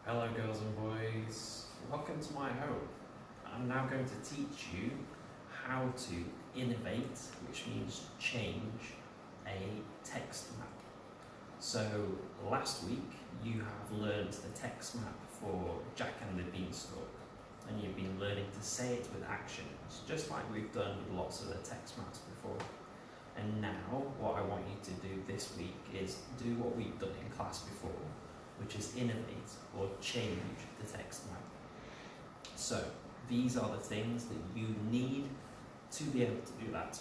Hello girls and boys, welcome to my home. I'm now going to teach you how to innovate, which means change a text map. So last week you have learned the text map for Jack and the Beanstalk, and you've been learning to say it with actions, just like we've done with lots of the text maps before. And now what I want you to do this week is do what we've done in class before, which is innovate or change the text map. So these are the things that you need to be able to do that.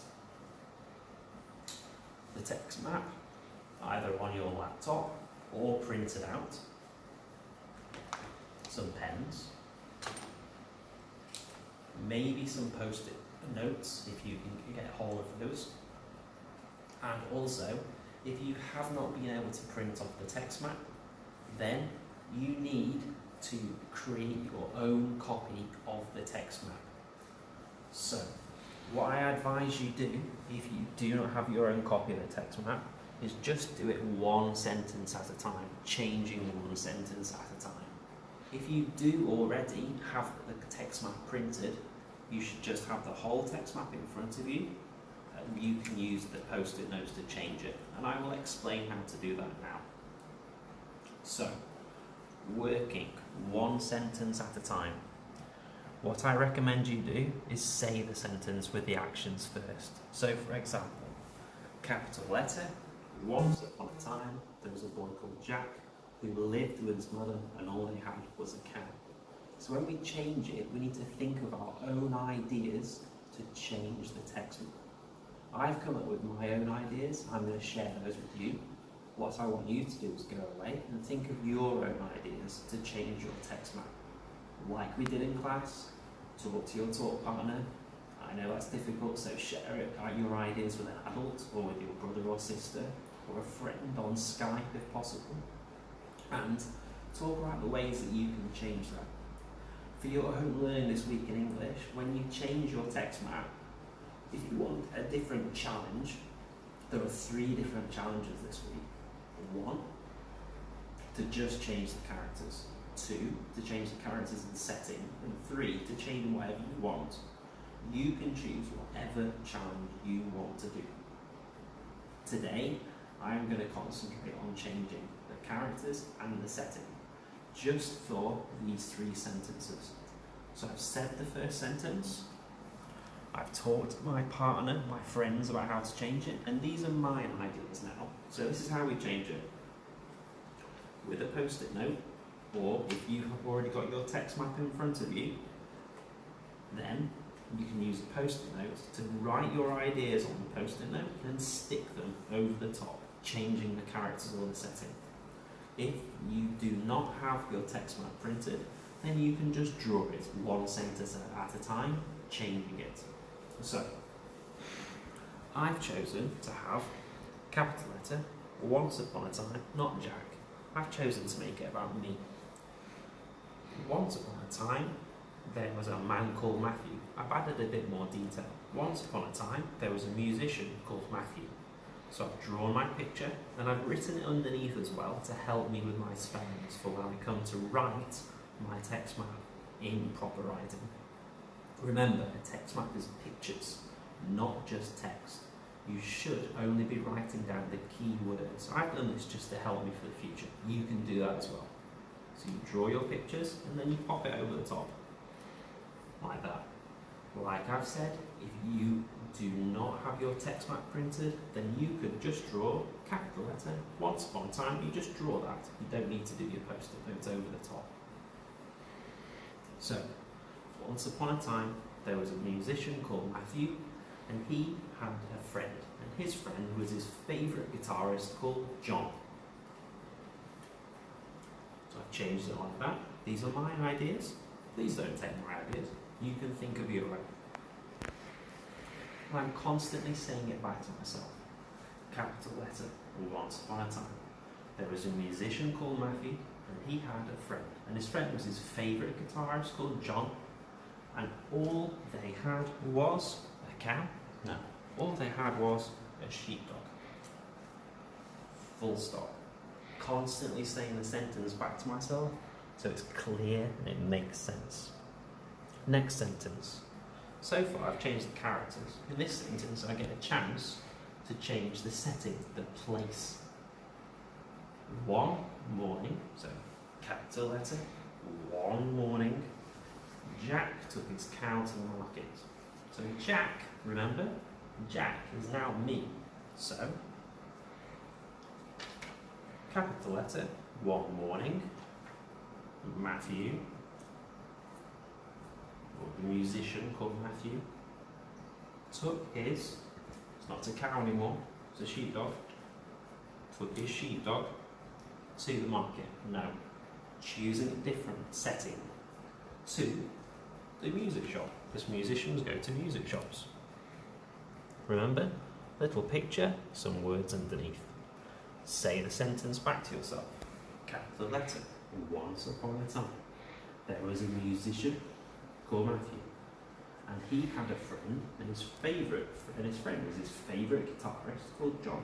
The text map, either on your laptop or printed out, some pens, maybe some post-it notes if you can get hold of those, and also if you have not been able to print off the text map, then you need to create your own copy of the text map. So what I advise you do, if you do not have your own copy of the text map, is just do it one sentence at a time, changing one sentence at a time. If you do already have the text map printed, you should just have the whole text map in front of you, and you can use the post-it notes to change it. And I will explain how to do that now. So, working one sentence at a time. What I recommend you do is say the sentence with the actions first. So, for example, capital letter, once upon a time there was a boy called Jack who lived with his mother and all they had was a cow. So when we change it, we need to think of our own ideas to change the text map. I've come up with my own ideas, I'm going to share those with you. What I want you to do is go away and think of your own ideas to change your text map. Like we did in class, talk to your talk partner. I know that's difficult, so share your ideas with an adult or with your brother or sister or a friend on Skype if possible. And talk about the ways that you can change that. For your home learning this week in English, when you change your text map, if you want a different challenge, there are 3 different challenges this week. 1, to just change the characters. 2, to change the characters and setting. And 3, to change whatever you want. You can choose whatever challenge you want to do. Today, I am going to concentrate on changing the characters and the setting, just for these 3 sentences. So I've said the first sentence, I've talked to my partner, my friends about how to change it, and these are my ideas now. So this is how we change it. With a post-it note, or if you have already got your text map in front of you, then you can use a post-it note to write your ideas on the post-it note and stick them over the top, changing the characters or the setting. If you do not have your text map printed, then you can just draw it one sentence at a time, changing it. So, I've chosen to have capital letter, once upon a time, not Jack. I've chosen to make it about me. Once upon a time, there was a man called Matthew. I've added a bit more detail. Once upon a time, there was a musician called Matthew. So I've drawn my picture and I've written it underneath as well to help me with my spellings for when I come to write my text map in proper writing. Remember, a text map is pictures, not just text. You should only be writing down the key words. I've done this just to help me for the future. You can do that as well. So you draw your pictures and then you pop it over the top, like that. Like I've said, if you do not have your text map printed, then you could just draw capital letter, once upon a time, you just draw that. You don't need to do your post-it notes over the top. So, once upon a time, there was a musician called Matthew, and he had a friend, and his friend was his favourite guitarist called John. So I've changed it like that. These are my ideas. Please don't take my ideas. You can think of your own. And I'm constantly saying it back to myself. Capital letter, once upon a time. There was a musician called Matthew, and he had a friend. And his friend was his favourite guitarist called John. And all they had was a cow? No. All they had was a sheepdog. Full stop. Constantly saying the sentence back to myself so it's clear and it makes sense. Next sentence. So far I've changed the characters. In this sentence I get a chance to change the setting, the place. One morning, so capital letter, one morning, Jack took his cow to the market. So Jack, remember, Jack is now me. So, capital letter, one morning, Matthew, or the musician called Matthew, took his, it's not a cow anymore, it's a sheepdog, took his sheepdog to the market. No, choosing a different setting to the music shop, because musicians go to music shops. Remember, little picture, some words underneath. Say the sentence back to yourself. Capital letter. Once upon a time, there was a musician called Matthew, and he had a friend, and his friend was his favourite guitarist called John,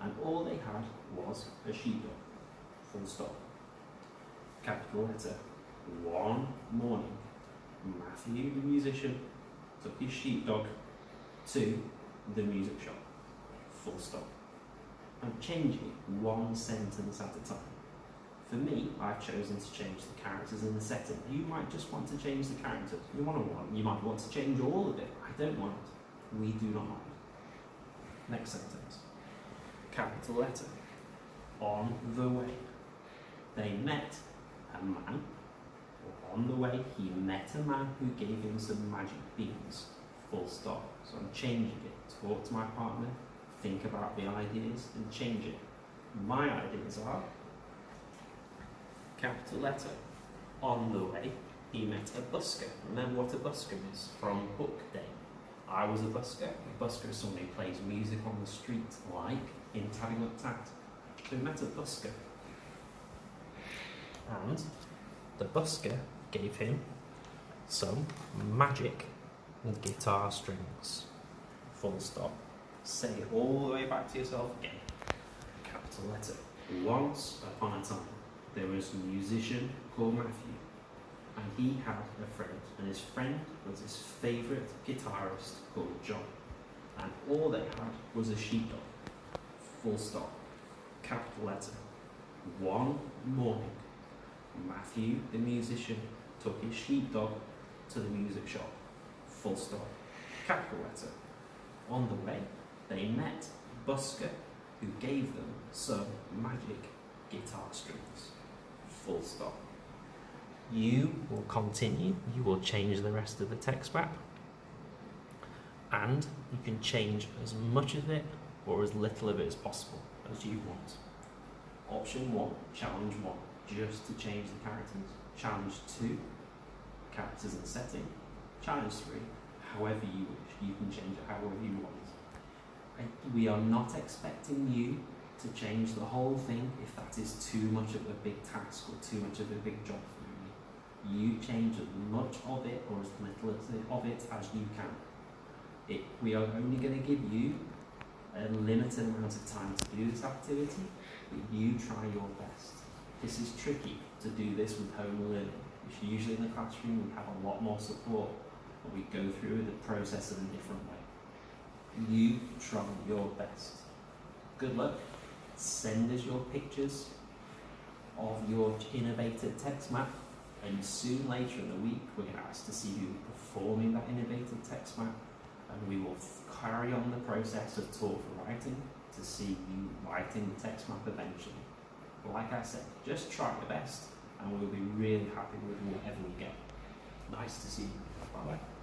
and all they had was a sheepdog. Full stop. Capital letter. One morning, Matthew, the musician, took his sheepdog to the music shop. Full stop. I'm changing one sentence at a time. For me, I've chosen to change the characters in the setting. You might just want to change the characters. You might want to change all of it. I don't mind. We do not mind. Next sentence. Capital letter. On the way. They met a man. On the way, he met a man who gave him some magic beans. Full stop. So I'm changing it. Talk to my partner, think about the ideas, and change it. My ideas are, capital letter, on the way, he met a busker. Remember what a busker is from Book Day. I was a busker. A busker is someone who plays music on the street, like in Tadding Up Tat. So he met a busker. And the busker gave him some magic guitar strings. Full stop. Say it all the way back to yourself again. Capital letter. Once upon a time, there was a musician called Matthew, and he had a friend, and his friend was his favourite guitarist called John, and all they had was a sheepdog. Full stop. Capital letter. One morning, Matthew, the musician, took his sheepdog to the music shop. Full stop. Capital letter. On the way, they met a busker who gave them some magic guitar strings. Full stop. You will continue, you will change the rest of the text map, and you can change as much of it or as little of it as possible as you want. Option 1, challenge 1, just to change the characters. Challenge 2, characters and setting. Challenge 3, however you wish. You can change it however you want. We are not expecting you to change the whole thing if that is too much of a big task or too much of a big job for you. You change as much of it or as little of it as you can. We are only going to give you a limited amount of time to do this activity, but you try your best. This is tricky to do this with home learning. Which usually in the classroom we have a lot more support, but we go through the process in a different way. You try your best. Good luck. Send us your pictures of your innovative text map, and soon later in the week we're going to ask to see you performing that innovative text map, and we will carry on the process of talk for writing to see you writing the text map eventually. But like I said, just try your best and we'll be really happy with whatever we get. Nice to see you. Bye bye.